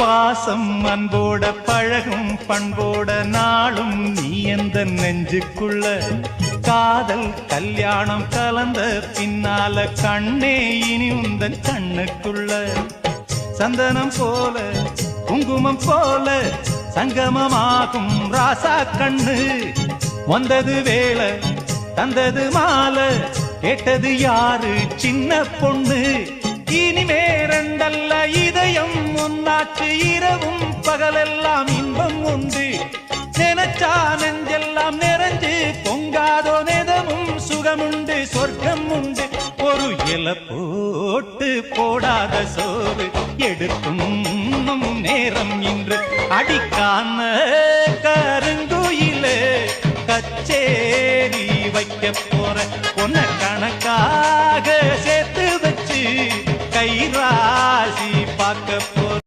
பாசம் அன்போட பழகும் பண்போட நாளும் நீ எந்த நெஞ்சுக்குள்ள காதல் கல்யாணம் கலந்த பின்னால கண்ணே இனி உந்தன் கண்ணுக்குள்ள சந்தனம் போல குங்குமம் போல சங்கமமாகும் ராசா கண்ணு வந்தது வேலை தந்தது மாலை கேட்டது யாரு சின்ன பொண்ணு இனிமே ரெண்டல்ல இதயம் ஒன்னாச்சு இரவும் பகலெல்லாம் இன்பம் உண்டு நினைச்சா நெஞ்செல்லாம் நிறைஞ்சு பொங்காதோ நெதமும் சுகமுண்டு சொர்க்கம் உண்டு ஒரு இலை போட்டு போடாத சோறு எடுக்கும் நேரம் இன்று அடிக்கான கருங்குயிலே கச்சேரி வைக்க போற